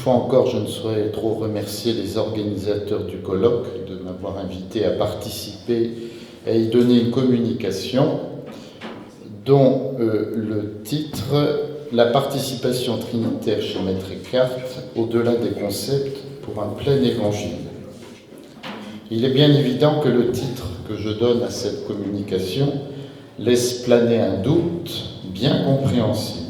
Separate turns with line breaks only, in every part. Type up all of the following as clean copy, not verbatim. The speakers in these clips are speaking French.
fois encore, je ne saurais trop remercier les organisateurs du colloque de m'avoir invité à participer et à y donner une communication dont le titre « La participation trinitaire chez Maître Eckhart, au-delà des concepts pour un plein évangile ». Il est bien évident que le titre que je donne à cette communication laisse planer un doute bien compréhensible.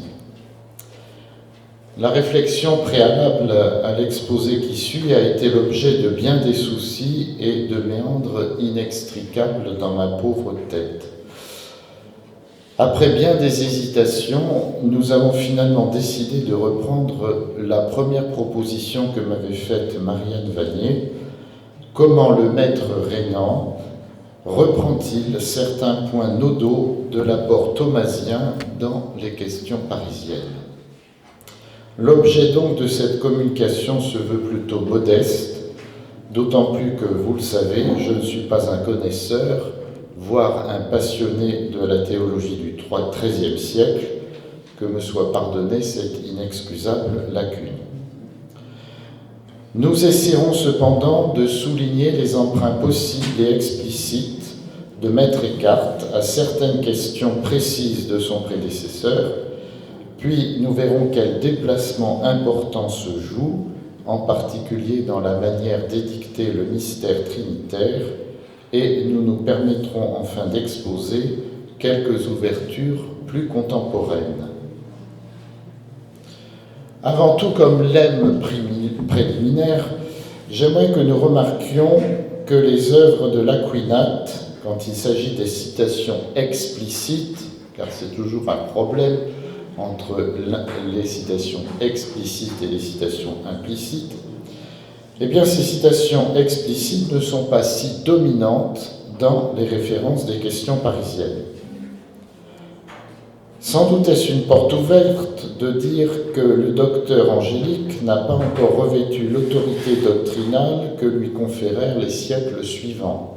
La réflexion préalable à l'exposé qui suit a été l'objet de bien des soucis et de méandres inextricables dans ma pauvre tête. Après bien des hésitations, nous avons finalement décidé de reprendre la première proposition que m'avait faite Marianne Vanier. Comment le maître régnant reprend-il certains points nodaux de l'apport thomasien dans les questions parisiennes ? L'objet donc de cette communication se veut plutôt modeste, d'autant plus que, vous le savez, je ne suis pas un connaisseur, voire un passionné de la théologie du XIIIe siècle, que me soit pardonnée cette inexcusable lacune. Nous essaierons cependant de souligner les emprunts possibles et explicites de Maître Eckhart à certaines questions précises de son prédécesseur. Puis nous verrons quel déplacement important se joue, en particulier dans la manière d'édicter le mystère trinitaire, et nous nous permettrons enfin d'exposer quelques ouvertures plus contemporaines. Avant tout, comme lemme préliminaire, j'aimerais que nous remarquions que les œuvres de l'Aquinas, quand il s'agit des citations explicites, car c'est toujours un problème entre les citations explicites et les citations implicites, eh bien ces citations explicites ne sont pas si dominantes dans les références des questions parisiennes. Sans doute est-ce une porte ouverte de dire que le docteur Angélique n'a pas encore revêtu l'autorité doctrinale que lui conférèrent les siècles suivants,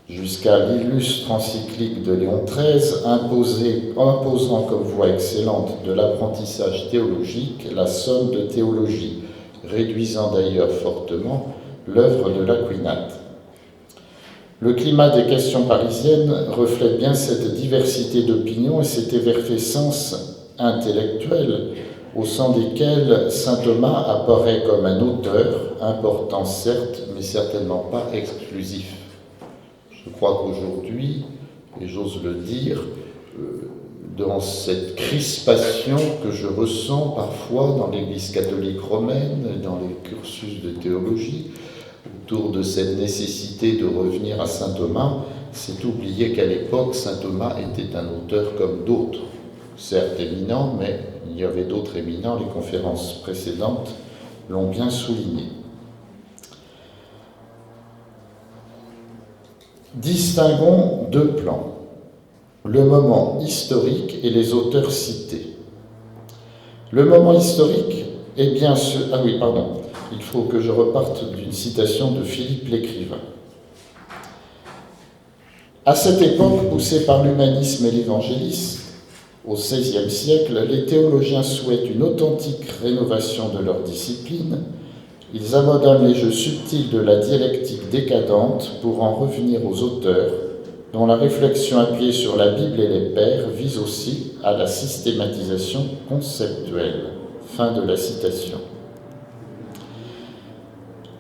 jusqu'à l'illustre encyclique de Léon XIII, imposant comme voie excellente de l'apprentissage théologique la somme de théologie, réduisant d'ailleurs fortement l'œuvre de l'Aquinas. Le climat des questions parisiennes reflète bien cette diversité d'opinions et cette effervescence intellectuelle au sein desquelles saint Thomas apparaît comme un auteur, important certes, mais certainement pas exclusif. Je crois qu'aujourd'hui, et j'ose le dire, dans cette crispation que je ressens parfois dans l'Église catholique romaine, dans les cursus de théologie, autour de cette nécessité de revenir à saint Thomas, c'est oublier qu'à l'époque, saint Thomas était un auteur comme d'autres, certes éminent, mais il y avait d'autres éminents, les conférences précédentes l'ont bien souligné. Distinguons deux plans, le moment historique et les auteurs cités. Le moment historique est bien ce... il faut que je reparte d'une citation de Philippe l'écrivain. À cette époque, poussée par l'humanisme et l'évangélisme, au XVIe siècle, les théologiens souhaitent une authentique rénovation de leur discipline. Ils abandonnent les jeux subtils de la dialectique décadente pour en revenir aux auteurs, dont la réflexion appuyée sur la Bible et les pères vise aussi à la systématisation conceptuelle. Fin de la citation.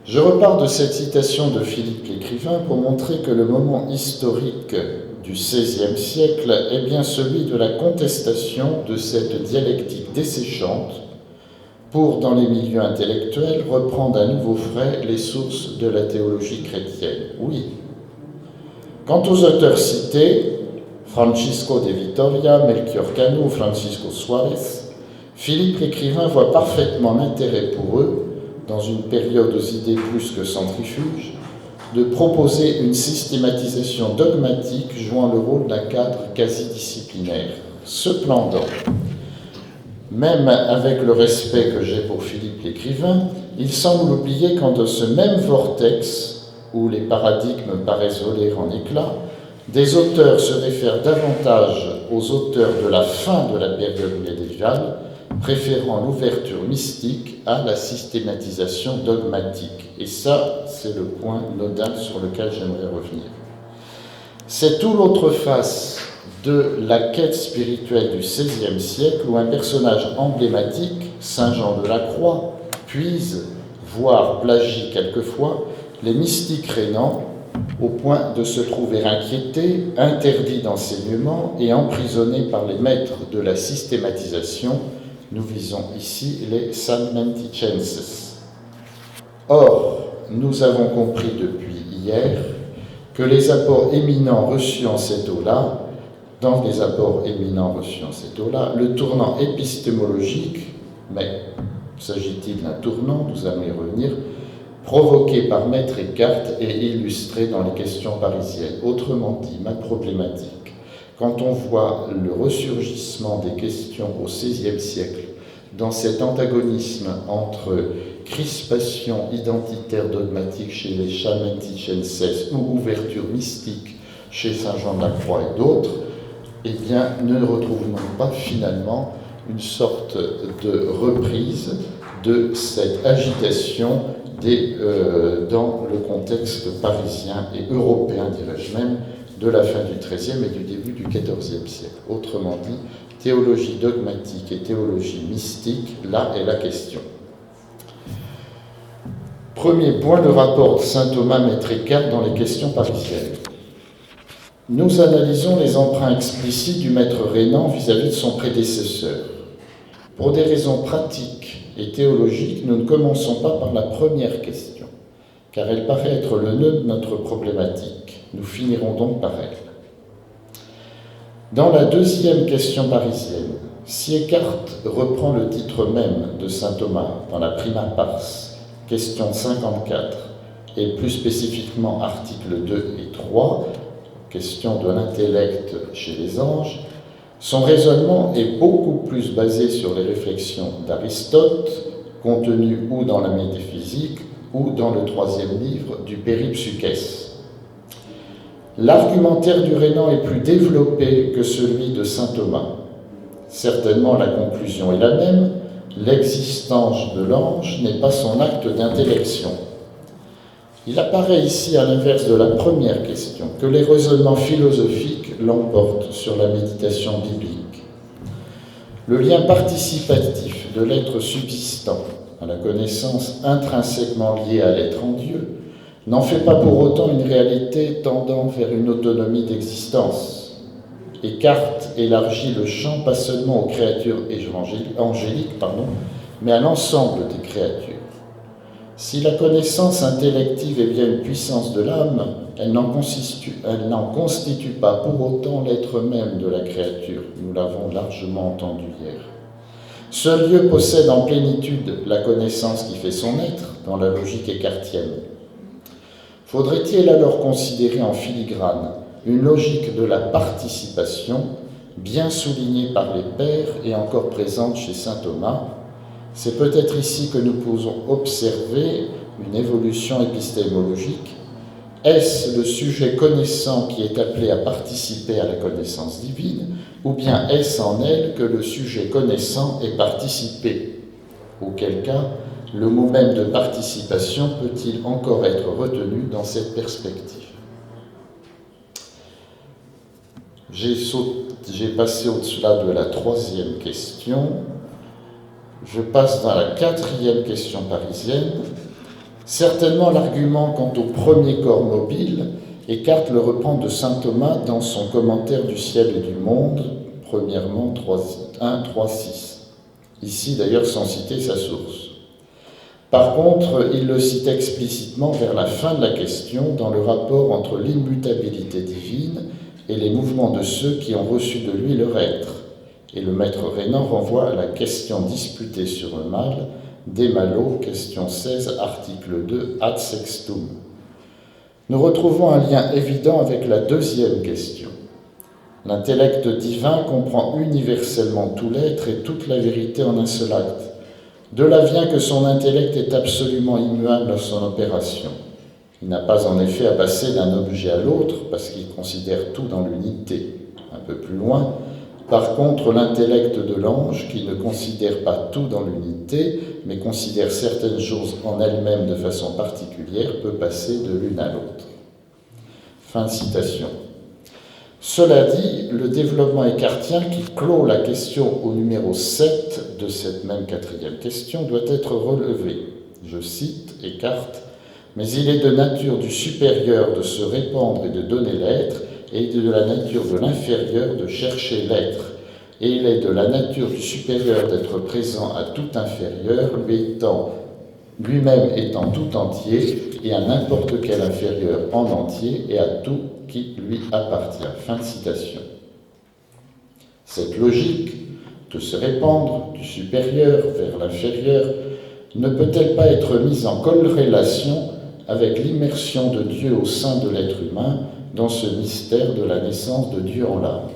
Je repars de cette citation de Philippe l'écrivain pour montrer que le moment historique du XVIe siècle est bien celui de la contestation de cette dialectique desséchante pour, dans les milieux intellectuels, reprendre à nouveau frais les sources de la théologie chrétienne. Oui. Quant aux auteurs cités, Francisco de Vitoria, Melchior Cano, Francisco Suarez, Philippe l'écrivain voit parfaitement l'intérêt pour eux, dans une période aux idées plus que centrifuges, de proposer une systématisation dogmatique jouant le rôle d'un cadre quasi-disciplinaire. Cependant, même avec le respect que j'ai pour Philippe l'écrivain, il semble oublier qu'en de ce même vortex, où les paradigmes paraissent voler en éclats, des auteurs se réfèrent davantage aux auteurs de la fin de la période médiévale préférant l'ouverture mystique à la systématisation dogmatique. Et ça, c'est le point nodal sur lequel j'aimerais revenir. C'est tout l'autre face de la quête spirituelle du XVIe siècle où un personnage emblématique, Saint Jean de la Croix, puise, voire plagie quelquefois, les mystiques rénants au point de se trouver inquiétés, interdits d'enseignement et emprisonnés par les maîtres de la systématisation. Nous visons ici les Salmenticenses. Or, nous avons compris depuis hier que les apports éminents reçus en cette eau-là, dans les apports éminents reçus en cette eau-là, le tournant épistémologique, mais s'agit-il d'un tournant, nous allons y revenir, provoqué par Maître Eckhart et illustré dans les questions parisiennes. Autrement dit, ma problématique, quand on voit le ressurgissement des questions au XVIe siècle, dans cet antagonisme entre crispation identitaire dogmatique chez les Salmenticenses ou ouverture mystique chez Saint Jean de la Croix et d'autres, eh bien, ne retrouvons pas finalement une sorte de reprise de cette agitation dans le contexte parisien et européen, dirais-je même, de la fin du XIIIe et du début du XIVe siècle. Autrement dit, théologie dogmatique et théologie mystique, là est la question. Premier point, le rapport de saint Thomas Maître Eckhart dans les questions parisiennes. Nous analysons les emprunts explicites du maître rénan vis-à-vis de son prédécesseur. Pour des raisons pratiques et théologiques, nous ne commençons pas par la première question, car elle paraît être le nœud de notre problématique. Nous finirons donc par elle. Dans la deuxième question parisienne, si Eckhart reprend le titre même de saint Thomas dans la Prima Pars, question 54, et plus spécifiquement articles 2 et 3, question de l'intellect chez les anges, son raisonnement est beaucoup plus basé sur les réflexions d'Aristote, contenues ou dans la métaphysique ou dans le troisième livre du Péripsuchès. L'argumentaire du rénan est plus développé que celui de saint Thomas. Certainement la conclusion est la même, l'existence de l'ange n'est pas son acte d'intellection. Il apparaît ici, à l'inverse de la première question, que les raisonnements philosophiques l'emportent sur la méditation biblique. Le lien participatif de l'être subsistant à la connaissance intrinsèquement liée à l'être en Dieu n'en fait pas pour autant une réalité tendant vers une autonomie d'existence. Eckhart élargit le champ pas seulement aux créatures angéliques, mais à l'ensemble des créatures. Si la connaissance intellective est bien une puissance de l'âme, elle n'en constitue pas pour autant l'être même de la créature. Nous l'avons largement entendu hier. Seul Dieu possède en plénitude la connaissance qui fait son être dans la logique écartienne. Faudrait-il alors considérer en filigrane une logique de la participation, bien soulignée par les pères et encore présente chez saint Thomas? C'est peut-être ici que nous pouvons observer une évolution épistémologique. Est-ce le sujet connaissant qui est appelé à participer à la connaissance divine, ou bien est-ce en elle que le sujet connaissant est participé? Auquel cas, le mot même de participation peut-il encore être retenu dans cette perspective? J'ai passé au-delà de la troisième question. Je passe dans la quatrième question parisienne. Certainement l'argument quant au premier corps mobile, Eckhart le reprend de saint Thomas dans son commentaire du ciel et du monde, premièrement 1, 3, 6. Ici d'ailleurs sans citer sa source. Par contre, il le cite explicitement vers la fin de la question dans le rapport entre l'immutabilité divine et les mouvements de ceux qui ont reçu de lui leur être. Et le maître rénan renvoie à la question disputée sur le mal, des Malo, question 16, article 2, ad sextum. Nous retrouvons un lien évident avec la deuxième question. L'intellect divin comprend universellement tout l'être et toute la vérité en un seul acte. De là vient que son intellect est absolument immuable dans son opération. Il n'a pas en effet à passer d'un objet à l'autre parce qu'il considère tout dans l'unité. Un peu plus loin, Par contre, l'intellect de l'ange, qui ne considère pas tout dans l'unité, mais considère certaines choses en elles-mêmes de façon particulière, peut passer de l'une à l'autre. Fin de citation. Cela dit, le développement écartien qui clôt la question au numéro 7 de cette même 4e question doit être relevé. Je cite Eckhart, « Mais il est de nature du supérieur de se répandre et de donner l'être, et de la nature de l'inférieur de chercher l'être. Et il est de la nature du supérieur d'être présent à tout inférieur, lui-même étant tout entier, et à n'importe quel inférieur en entier, et à tout qui lui appartient. » Fin de citation. Cette logique de se répandre du supérieur vers l'inférieur ne peut-elle pas être mise en corrélation avec l'immersion de Dieu au sein de l'être humain dans ce mystère de la naissance de Dieu en l'âme?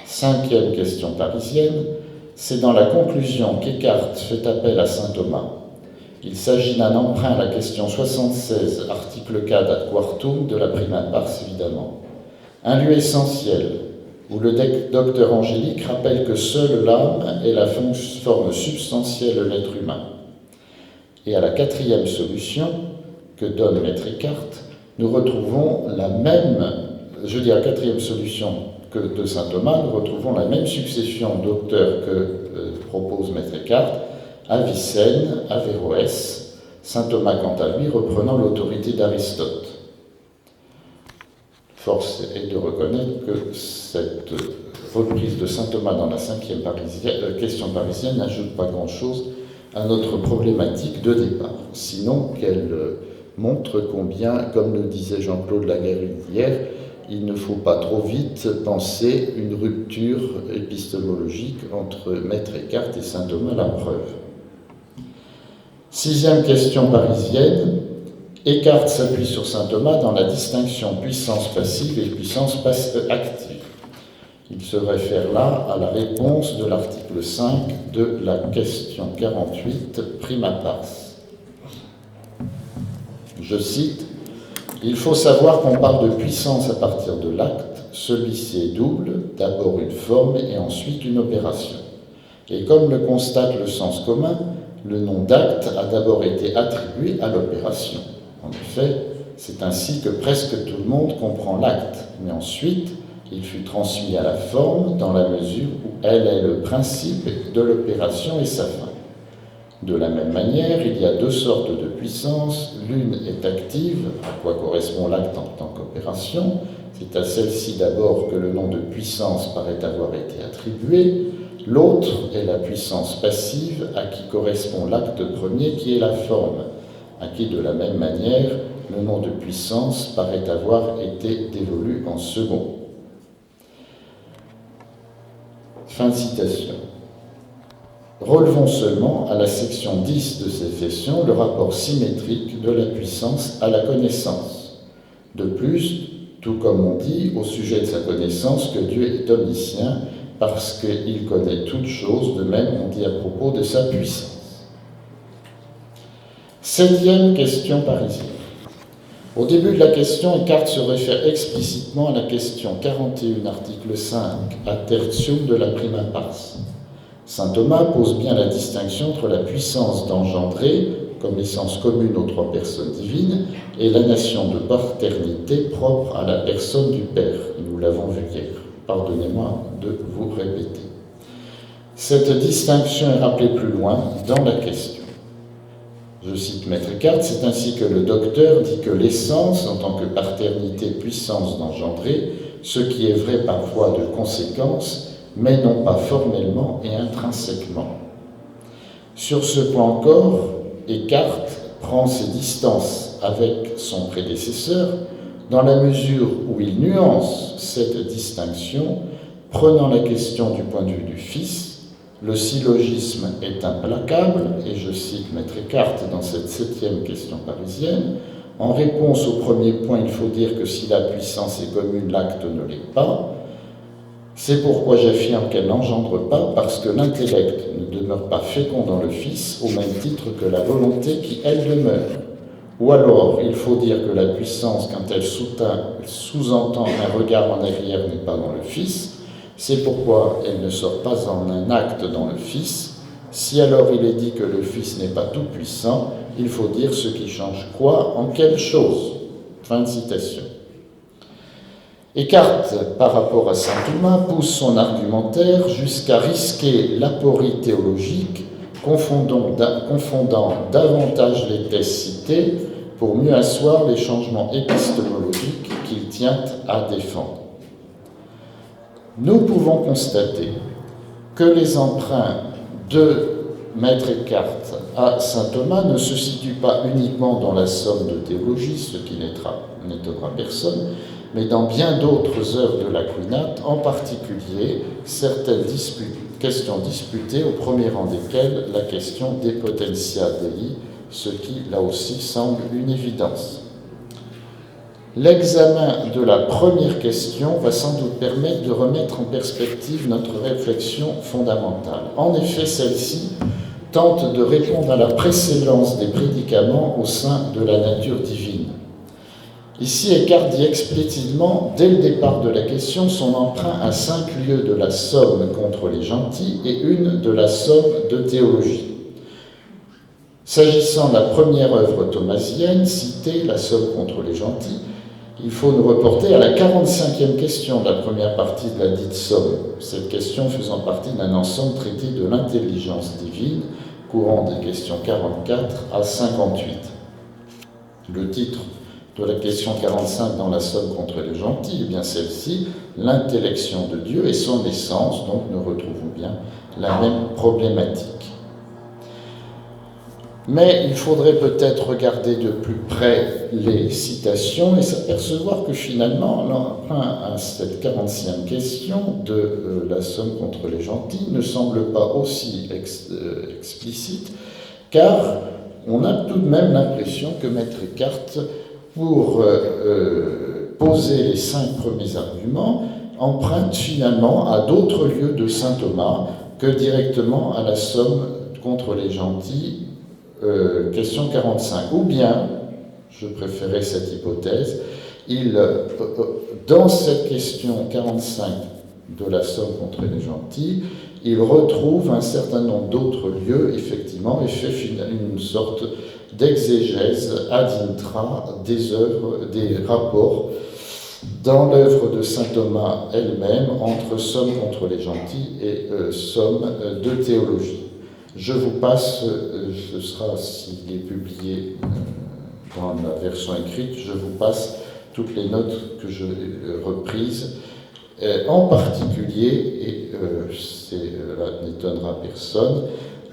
5e question parisienne, c'est dans la conclusion qu'Eckhart fait appel à saint Thomas. Il s'agit d'un emprunt à la question 76, article 4 ad quartum de la prima pars, évidemment. Un lieu essentiel, où le docteur Angélique rappelle que seule l'âme est la forme substantielle de l'être humain. Et à la 4e solution que donne Maître Eckhart, nous retrouvons la même, la 4e solution que de saint Thomas, nous retrouvons la même succession d'auteurs que propose Maître Eckhart, Avicenne, Averroès, saint Thomas quant à lui reprenant l'autorité d'Aristote. Force est de reconnaître que cette reprise de saint Thomas dans la 5e question parisienne n'ajoute pas grand-chose à notre problématique de départ, sinon qu'elle montre combien, comme le disait Jean-Claude Lagarrigue hier, il ne faut pas trop vite penser une rupture épistémologique entre Maître Eckhart et saint Thomas, la preuve. 6e question parisienne, Eckhart s'appuie sur saint Thomas dans la distinction puissance passive et puissance active. Il se réfère là à la réponse de l'article 5 de la question 48, prima pars. Je cite, « Il faut savoir qu'on parle de puissance à partir de l'acte. Celui-ci est double, d'abord une forme et ensuite une opération. Et comme le constate le sens commun, le nom d'acte a d'abord été attribué à l'opération. En effet, c'est ainsi que presque tout le monde comprend l'acte, mais ensuite, il fut transmis à la forme dans la mesure où elle est le principe de l'opération et sa fin. De la même manière, il y a deux sortes de puissance. L'une est active, à quoi correspond l'acte en tant qu'opération. C'est à celle-ci d'abord que le nom de puissance paraît avoir été attribué. L'autre est la puissance passive, à qui correspond l'acte premier, qui est la forme, à qui de la même manière, le nom de puissance paraît avoir été dévolu en second. Fin de citation. Relevons seulement à la section 10 de cette session le rapport symétrique de la puissance à la connaissance. De plus, tout comme on dit au sujet de sa connaissance que Dieu est omniscient parce qu'il connaît toutes choses, de même on dit à propos de sa puissance. 7e question parisienne. Au début de la question, Eckhart se réfère explicitement à la question 41, article 5, ad tertium de la prima pars. Saint Thomas pose bien la distinction entre la puissance d'engendrer, comme essence commune aux trois personnes divines, et la nation de paternité propre à la personne du Père. Nous l'avons vu hier. Pardonnez-moi de vous répéter. Cette distinction est rappelée plus loin dans la question. Je cite Maître Eckhart, c'est ainsi que le docteur dit que l'essence, en tant que paternité puissance d'engendrer, ce qui est vrai par voie de conséquence, mais non pas formellement et intrinsèquement. Sur ce point encore, Eckhart prend ses distances avec son prédécesseur dans la mesure où il nuance cette distinction, prenant la question du point de vue du Fils. Le syllogisme est implacable, et je cite Maître Eckhart dans cette 7e question parisienne. En réponse au premier point, il faut dire que si la puissance est commune, l'acte ne l'est pas. C'est pourquoi j'affirme qu'elle n'engendre pas, parce que l'intellect ne demeure pas fécond dans le Fils, au même titre que la volonté qui, elle, demeure. Ou alors, il faut dire que la puissance, quand elle sous-entend un regard en arrière, n'est pas dans le Fils, C'est pourquoi elle ne sort pas en un acte dans le Fils. Si alors il est dit que le Fils n'est pas tout-puissant, il faut dire ce qui change quoi en quelle chose. Fin de citation. Eckhart, par rapport à saint Thomas, pousse son argumentaire jusqu'à risquer l'aporie théologique, confondant davantage les thèses citées pour mieux asseoir les changements épistémologiques qu'il tient à défendre. Nous pouvons constater que les emprunts de Maître Eckhart à saint Thomas ne se situent pas uniquement dans la somme de théologie, ce qui n'étonnera personne, mais dans bien d'autres œuvres de l'Aquinas, en particulier certaines questions disputées, au premier rang desquelles la question des potentia dei, ce qui, là aussi, semble une évidence. L'examen de la première question va sans doute permettre de remettre en perspective notre réflexion fondamentale. En effet, celle-ci tente de répondre à la précédence des prédicaments au sein de la nature divine. Ici, Eckhart dit explicitement, dès le départ de la question, son emprunt à 5 lieues de la somme contre les gentils et une de la somme de théologie. S'agissant de la première œuvre thomasienne, citée, la somme contre les gentils, il faut nous reporter à la 45e question de la première partie de la dite somme, cette question faisant partie d'un ensemble traité de l'intelligence divine, courant des questions 44 à 58. Le titre de la question 45 dans la somme contre les gentils, eh bien celle-ci, l'intellection de Dieu et son essence, donc nous retrouvons bien la même problématique. Mais il faudrait peut-être regarder de plus près les citations et s'apercevoir que finalement, l'emprunt à cette 45e question de la somme contre les gentils ne semble pas aussi explicite, car on a tout de même l'impression que Maître Eckhart, pour poser les 5 premiers arguments, emprunte finalement à d'autres lieux de saint Thomas que directement à la somme contre les gentils, question 45. Ou bien, je préférais cette hypothèse, dans cette question 45 de la somme contre les gentils, il retrouve un certain nombre d'autres lieux, effectivement, et fait une sorte d'exégèse ad intra des œuvres, des rapports dans l'œuvre de saint Thomas elle-même entre somme contre les gentils et somme de théologie. Je vous passe, ce sera, s'il est publié dans la version écrite, je vous passe toutes les notes que j'ai reprises, en particulier, et cela n'étonnera personne,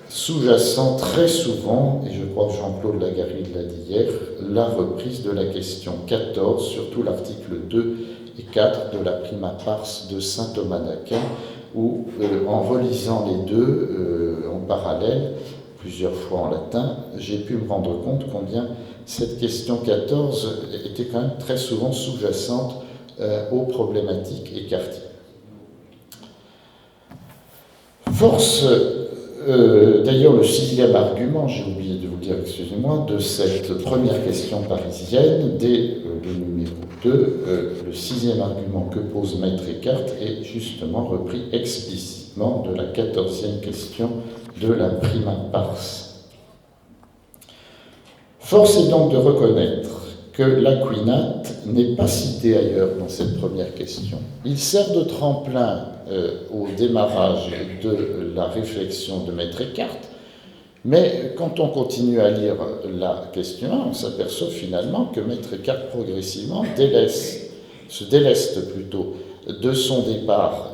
sous-jacent très souvent, et je crois que Jean-Claude Lagarrigue l'a dit hier, la reprise de la question 14, surtout l'article 2 et 4 de la Prima Pars de saint Thomas d'Aquin, où, en relisant les deux en parallèle, plusieurs fois en latin, j'ai pu me rendre compte combien cette question 14 était quand même très souvent sous-jacente aux problématiques écartées. Force, d'ailleurs, le 6e argument, j'ai oublié de vous dire, excusez-moi, de cette première question parisienne, dès le numéro 2, le 6e argument que pose Maître Eckhart est justement repris explicitement de la 14e question de la Prima Pars. Force est donc de reconnaître que l'Aquinas n'est pas cité ailleurs dans cette première question. Il sert de tremplin au démarrage de la réflexion de Maître Eckhart, mais quand on continue à lire la question 1, on s'aperçoit finalement que Maître Eckhart progressivement se déleste plutôt de son départ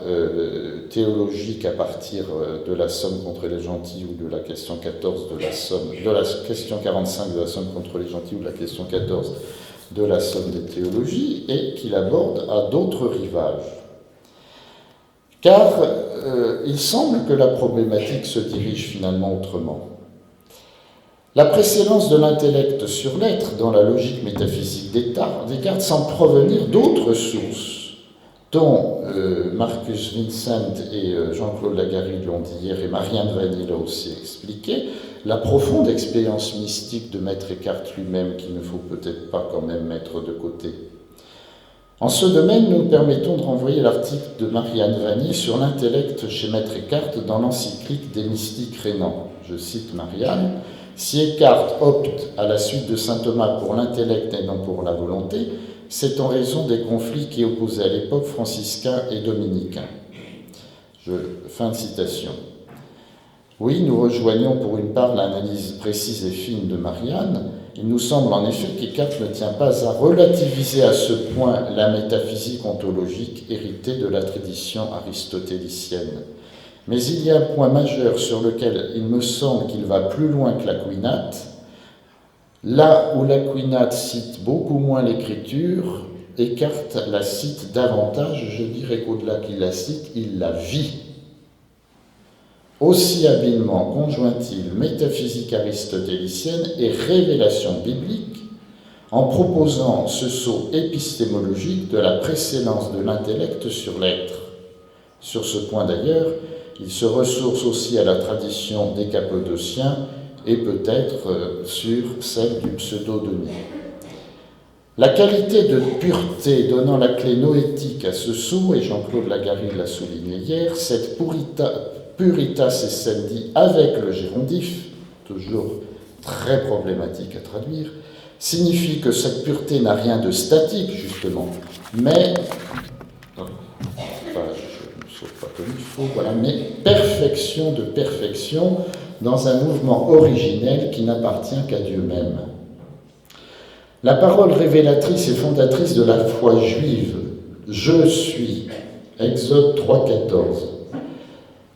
théologique à partir de la somme contre les gentils ou de la question 14 de la question 45 de la somme contre les gentils ou de la question 14 de la somme des théologies, et qu'il aborde à d'autres rivages. Car il semble que la problématique se dirige finalement autrement. La précédence de l'intellect sur l'être dans la logique métaphysique Descartes semble provenir d'autres sources, dont Marcus Vincent et Jean-Claude Lagarrigue l'ont dit hier, et Marianne Vanier l'a aussi expliqué, la profonde expérience mystique de Maître Eckhart lui-même, qu'il ne faut peut-être pas quand même mettre de côté. En ce domaine, nous permettons de renvoyer l'article de Marianne Vanier sur l'intellect chez Maître Eckhart dans l'encyclique des mystiques rénants. Je cite Marianne, « Si Eckhart opte à la suite de saint Thomas pour l'intellect et non pour la volonté, c'est en raison des conflits qui opposaient à l'époque franciscains et dominicains. » Fin de citation. Oui, nous rejoignons pour une part l'analyse précise et fine de Marianne. Il nous semble en effet qu'Eckhart ne tient pas à relativiser à ce point la métaphysique ontologique héritée de la tradition aristotélicienne. Mais il y a un point majeur sur lequel il me semble qu'il va plus loin que l'Aquinnate. Là où l'Aquinnate cite beaucoup moins l'écriture, Eckhart la cite davantage, je dirais qu'au-delà qu'il la cite, il la vit. Aussi habilement conjoint-il métaphysique aristotélicienne et révélation biblique en proposant ce saut épistémologique de la préséance de l'intellect sur l'être. Sur ce point d'ailleurs, il se ressource aussi à la tradition des Cappadociens et peut-être sur celle du pseudo-Denis. La qualité de pureté donnant la clé noétique à ce saut, et Jean-Claude Lagarry l'a souligné hier, cette puritas essendi avec le gérondif, toujours très problématique à traduire, signifie que cette pureté n'a rien de statique, justement, mais, je ne saute pas comme il faut, voilà, mais perfection de perfection dans un mouvement originel qui n'appartient qu'à Dieu même. La parole révélatrice et fondatrice de la foi juive, « Je suis », Exode 3,14,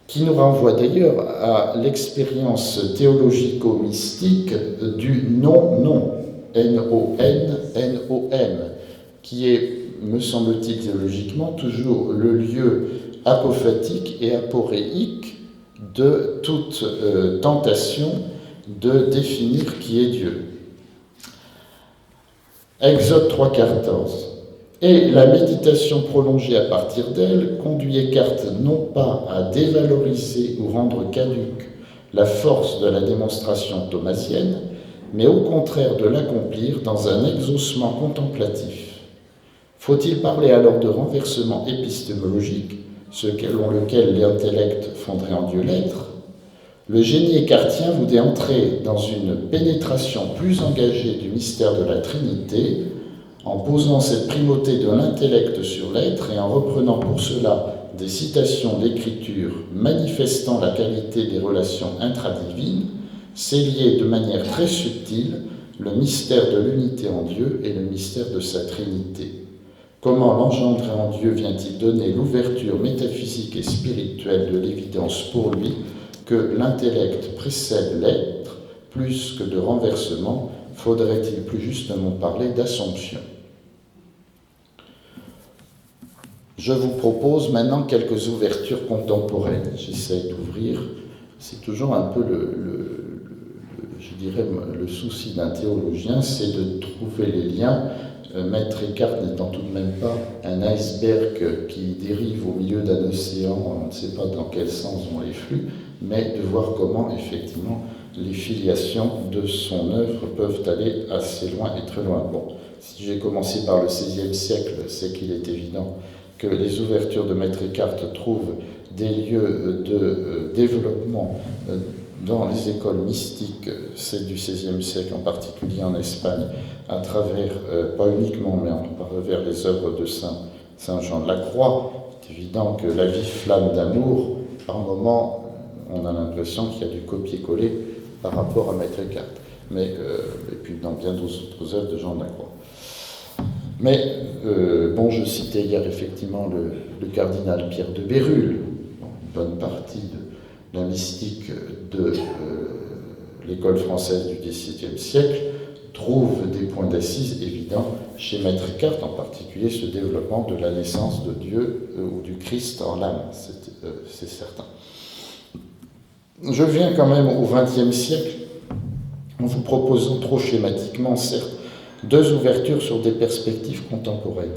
qui nous renvoie d'ailleurs à l'expérience théologico-mystique du non-non, N-O-N, N-O-M, qui est, me semble-t-il théologiquement, toujours le lieu apophatique et aporéique de toute tentation de définir qui est Dieu. Exode 3,14. Et la méditation prolongée à partir d'elle conduit Eckhart non pas à dévaloriser ou rendre caduque la force de la démonstration thomasienne, mais au contraire de l'accomplir dans un exaucement contemplatif. Faut-il parler alors de renversement épistémologique, selon lequel l'intellect fonderait en Dieu l'être? Le génie écartien voulait entrer dans une pénétration plus engagée du mystère de la Trinité, en posant cette primauté de l'intellect sur l'être et en reprenant pour cela des citations d'écriture manifestant la qualité des relations intradivines, c'est lier de manière très subtile le mystère de l'unité en Dieu et le mystère de sa Trinité. Comment l'engendré en Dieu vient-il donner l'ouverture métaphysique et spirituelle de l'évidence pour lui que l'intellect précède l'être, plus que de renversement, faudrait-il plus justement parler d'assomption? Je vous propose maintenant quelques ouvertures contemporaines. J'essaie d'ouvrir. C'est toujours un peu je dirais, le souci d'un théologien, c'est de trouver les liens. Maître Eckhart n'étant tout de même pas un iceberg qui dérive au milieu d'un océan, on ne sait pas dans quel sens vont les flux, mais de voir comment effectivement les filiations de son œuvre peuvent aller assez loin et très loin. Bon, si j'ai commencé par le XVIe siècle, c'est qu'il est évident que les ouvertures de Maître Eckhart trouvent des lieux de développement dans les écoles mystiques, celles du XVIe siècle, en particulier en Espagne, à travers, pas uniquement, mais à travers les œuvres de Saint Jean de la Croix. C'est évident que la vive flamme d'amour, par moments, on a l'impression qu'il y a du copier-coller par rapport à Maître Eckhart, et puis dans bien d'autres œuvres de Jean de la Croix. Mais, je citais hier effectivement le cardinal Pierre de Bérulle, une bonne partie de la mystique de l'école française du XVIIe siècle trouve des points d'assises évidents chez Maître Eckhart, en particulier ce développement de la naissance de Dieu ou du Christ en l'âme, c'est certain. Je viens quand même au XXe siècle en vous proposant trop schématiquement, certes, deux ouvertures sur des perspectives contemporaines.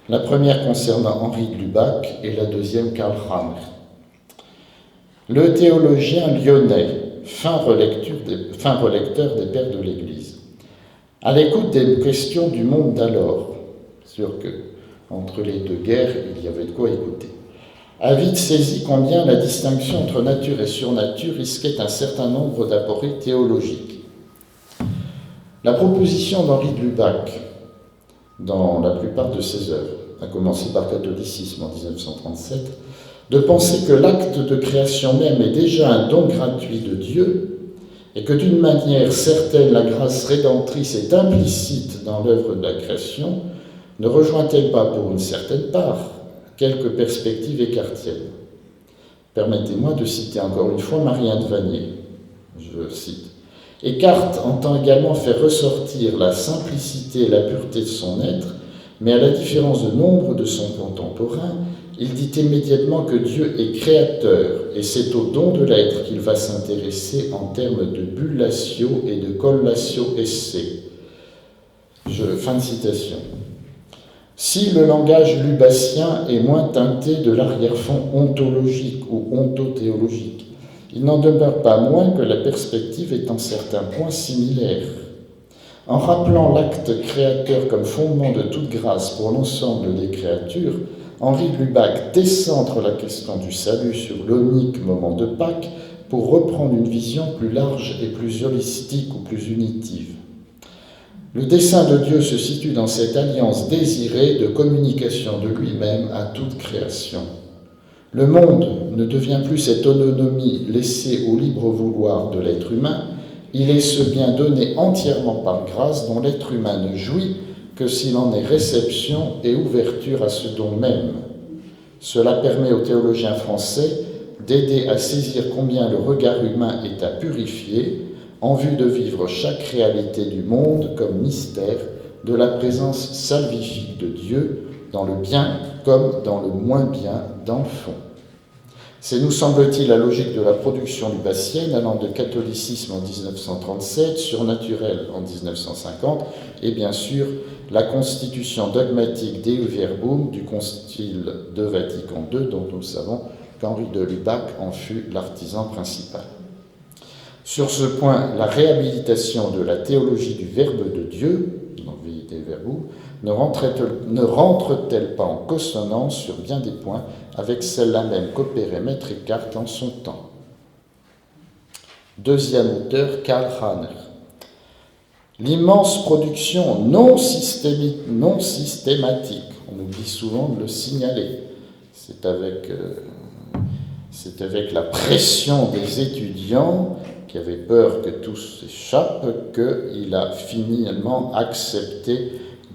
La première concernant Henri de Lubac et la deuxième Karl Rahner. Le théologien lyonnais, fin relecteur des Pères de l'Église, à l'écoute des questions du monde d'alors, sûr que Entre les deux guerres, il y avait de quoi écouter. A vite saisi combien la distinction entre nature et surnature risquait un certain nombre d'apories théologiques. La proposition d'Henri de Lubac, dans la plupart de ses œuvres, à commencer par Catholicisme en 1937, de penser que l'acte de création même est déjà un don gratuit de Dieu et que d'une manière certaine la grâce rédemptrice est implicite dans l'œuvre de la création, ne rejoint-elle pas pour une certaine part quelques perspectives écartiennes? Permettez-moi de citer encore une fois Marie-Anne Vanier. Je cite. Écarte entend également faire ressortir la simplicité et la pureté de son être, mais à la différence de nombre de son contemporain, il dit immédiatement que Dieu est créateur, et c'est au don de l'être qu'il va s'intéresser en termes de bullatio et de collatio esse. Fin de citation. Si le langage lubacien est moins teinté de l'arrière-fond ontologique ou ontothéologique, il n'en demeure pas moins que la perspective est en certains points similaire. En rappelant l'acte créateur comme fondement de toute grâce pour l'ensemble des créatures, Henri de Lubac décentre la question du salut sur l'unique moment de Pâques pour reprendre une vision plus large et plus holistique ou plus unitive. Le dessein de Dieu se situe dans cette alliance désirée de communication de lui-même à toute création. Le monde ne devient plus cette autonomie laissée au libre vouloir de l'être humain, il est ce bien donné entièrement par grâce dont l'être humain ne jouit que s'il en est réception et ouverture à ce don même. Cela permet aux théologiens français d'aider à saisir combien le regard humain est à purifier en vue de vivre chaque réalité du monde comme mystère de la présence salvifique de Dieu dans le bien comme dans le moins bien dans le fond. C'est, nous semble-t-il, la logique de la production lubatienne allant de catholicisme en 1937, surnaturel en 1950 et bien sûr la constitution dogmatique Dei Verbum du Concile de Vatican II dont nous savons qu'Henri de Lubac en fut l'artisan principal. Sur ce point, la réhabilitation de la théologie du Verbe de Dieu, dans Dei Verbum, ne rentre-t-elle pas en consonance sur bien des points avec celle-là même qu'opérait Maître Eckhart en son temps? Deuxième auteur, Karl Rahner. L'immense production non systématique, on oublie souvent de le signaler, c'est avec la pression des étudiants qui avaient peur que tout s'échappe qu'il a finalement accepté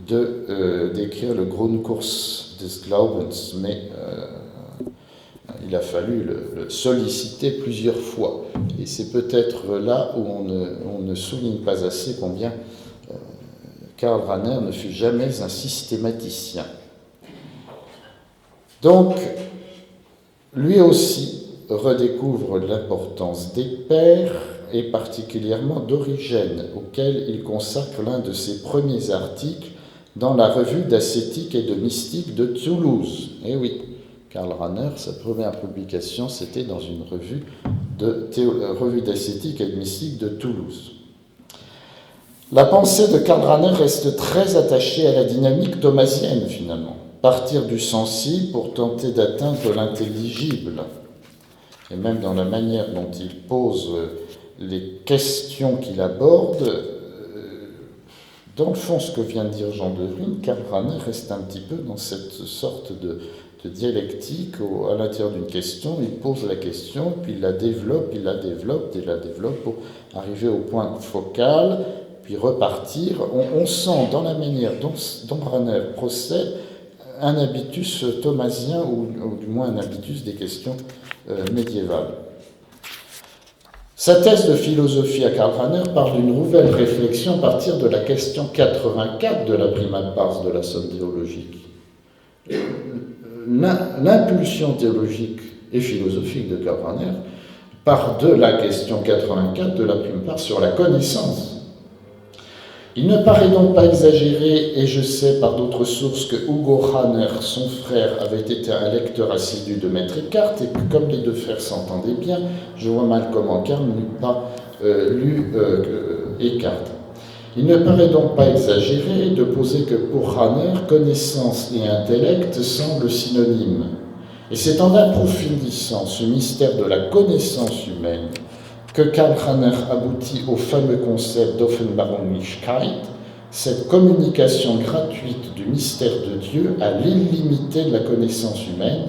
d'écrire le Grundkurs des Glaubens, mais il a fallu le solliciter plusieurs fois. Et c'est peut-être là où on ne souligne pas assez combien Karl Rahner ne fut jamais un systématicien. Donc, lui aussi redécouvre l'importance des pères et particulièrement d'Origène, auquel il consacre l'un de ses premiers articles dans la revue d'ascétique et de mystique de Toulouse. Eh oui, Karl Rahner, sa première publication, c'était dans une revue d'ascétique et de mystique de Toulouse. La pensée de Karl Rahner reste très attachée à la dynamique thomasienne, finalement. Partir du sensible pour tenter d'atteindre l'intelligible. Et même dans la manière dont il pose les questions qu'il aborde, dans le fond, ce que vient de dire Jean de Vrine, Karl Rahner reste un petit peu dans cette sorte de dialectique à l'intérieur d'une question. Il pose la question, puis il la développe pour arriver au point focal, puis repartir. On sent dans la manière dont Rahner procède un habitus thomasien, ou du moins un habitus des questions médiévales. Sa thèse de philosophie à Karl Rahner parle d'une nouvelle réflexion à partir de la question 84 de la prima pars de la somme théologique. L'impulsion théologique et philosophique de Karl Rahner part de la question 84 de la prima pars sur la connaissance. Il ne paraît donc pas exagéré, et je sais par d'autres sources que Hugo Rahner, son frère, avait été un lecteur assidu de Maître Eckhart, et que comme les deux frères s'entendaient bien, je vois mal comment Karl n'eût pas lu Eckhart. Il ne paraît donc pas exagéré de poser que pour Rahner, connaissance et intellect semblent synonymes. Et c'est en approfondissant ce mystère de la connaissance humaine que Karl Rahner aboutit au fameux concept d'Offenbarunglichkeit, cette communication gratuite du mystère de Dieu à l'illimité de la connaissance humaine,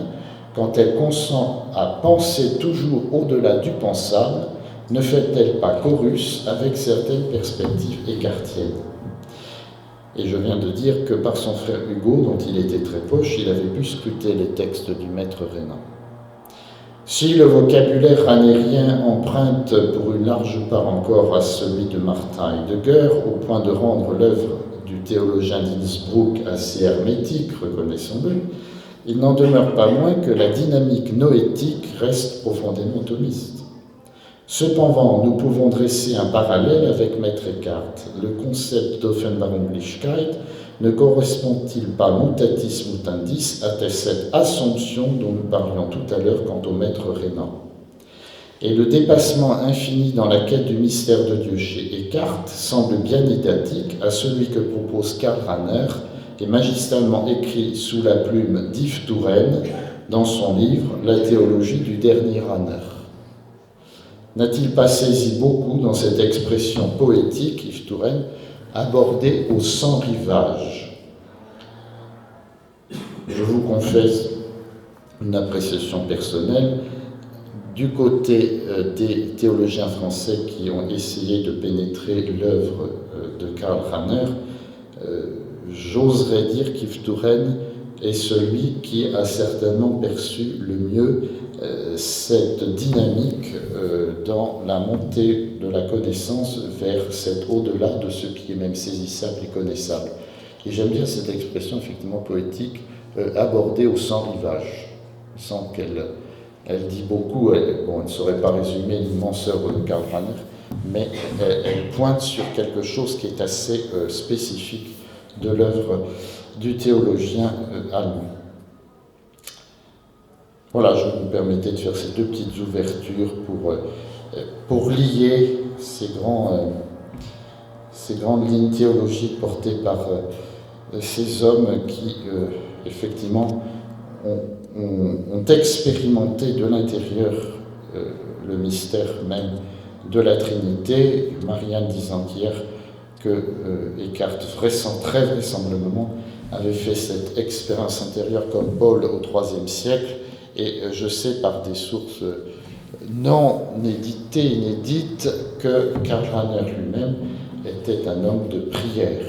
quand elle consent à penser toujours au-delà du pensable, ne fait-elle pas chorus avec certaines perspectives écartiennes? Et je viens de dire que par son frère Hugo, dont il était très proche, il avait pu scruter les textes du maître Renan. Si le vocabulaire ranérien emprunte pour une large part encore à celui de Martin Heidegger, au point de rendre l'œuvre du théologien d'Innsbruck assez hermétique, reconnaissons-le, il n'en demeure pas moins que la dynamique noétique reste profondément thomiste. Cependant, nous pouvons dresser un parallèle avec Maître Eckhart. Le concept d'Offenbarunglichkeit ne correspond-il pas mutatis mutandis à cette assomption dont nous parlions tout à l'heure quant au Maître Renan? Et le dépassement infini dans la quête du mystère de Dieu chez Eckhart semble bien identique à celui que propose Karl Rahner et magistralement écrit sous la plume d'Yves Touraine dans son livre « La théologie du dernier Rahner ». N'a-t-il pas saisi beaucoup dans cette expression poétique, Yves Touraine, abordée au sans rivage? Je vous confesse une appréciation personnelle. Du côté des théologiens français qui ont essayé de pénétrer l'œuvre de Karl Rahner, j'oserais dire qu'Yves Touraine est celui qui a certainement perçu le mieux cette dynamique dans la montée de la connaissance vers cet au-delà de ce qui est même saisissable et connaissable. Et j'aime bien cette expression effectivement poétique, abordée au sans rivage. Je sens qu'elle dit beaucoup, elle ne saurait pas résumer l'immense œuvre de Karl Rahner, mais elle pointe sur quelque chose qui est assez spécifique de l'œuvre du théologien allemand. Voilà, je me permettais de faire ces deux petites ouvertures pour lier ces grandes lignes théologiques portées par ces hommes qui, effectivement, ont expérimenté de l'intérieur le mystère même de la Trinité. Marianne disant hier que Eckhart, très vraisemblablement, avait fait cette expérience intérieure comme Paul au IIIe siècle, et je sais par des sources non inédites, que Karl Rahner lui-même était un homme de prière.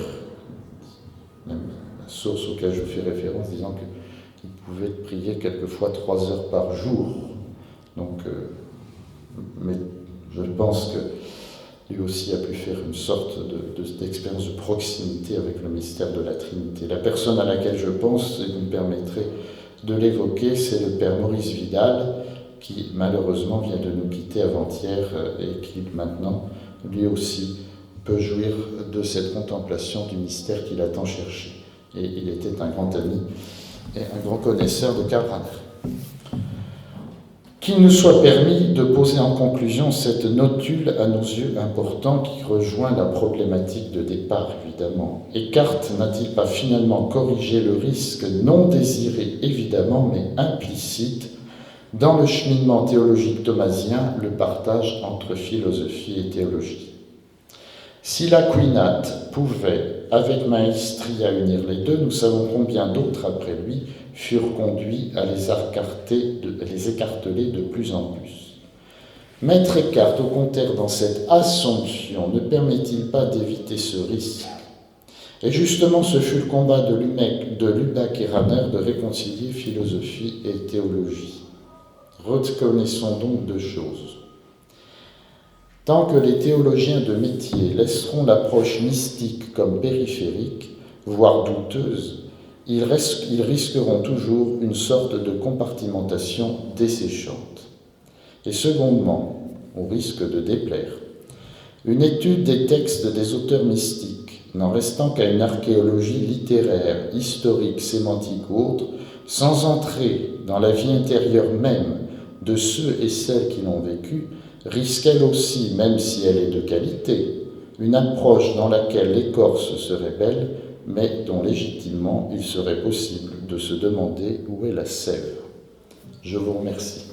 Même la source auquel je fais référence disant qu'il pouvait prier quelquefois 3 heures par jour. Donc, mais je pense que lui aussi a pu faire une sorte d'expérience de proximité avec le mystère de la Trinité. La personne à laquelle je pense, et vous me permettrez de l'évoquer, c'est le père Maurice Vidal, qui malheureusement vient de nous quitter avant-hier et qui maintenant, lui aussi, peut jouir de cette contemplation du mystère qu'il a tant cherché. Et il était un grand ami et un grand connaisseur de Karl Rahner. Qu'il nous soit permis de poser en conclusion cette notule à nos yeux important qui rejoint la problématique de départ, évidemment. Eckhart n'a-t-il pas finalement corrigé le risque non désiré, évidemment, mais implicite, dans le cheminement théologique thomasien, le partage entre philosophie et théologie? Si l'Aquinate pouvait, avec maestria, unir les deux, nous savons combien d'autres après lui furent conduits à les écarteler de plus en plus. Maître Eckhart, au contraire, dans cette assomption, ne permet-il pas d'éviter ce risque? Et justement, ce fut le combat de Lubac et Rahner de réconcilier philosophie et théologie. Reconnaissons donc 2 choses. Tant que les théologiens de métier laisseront l'approche mystique comme périphérique, voire douteuse, ils risqueront toujours une sorte de compartimentation desséchante. Et secondement, au risque de déplaire, une étude des textes des auteurs mystiques, n'en restant qu'à une archéologie littéraire, historique, sémantique ou autre, sans entrer dans la vie intérieure même de ceux et celles qui l'ont vécu, risque elle aussi, même si elle est de qualité, une approche dans laquelle l'écorce serait belle, mais dont légitimement il serait possible de se demander où est la sève. Je vous remercie.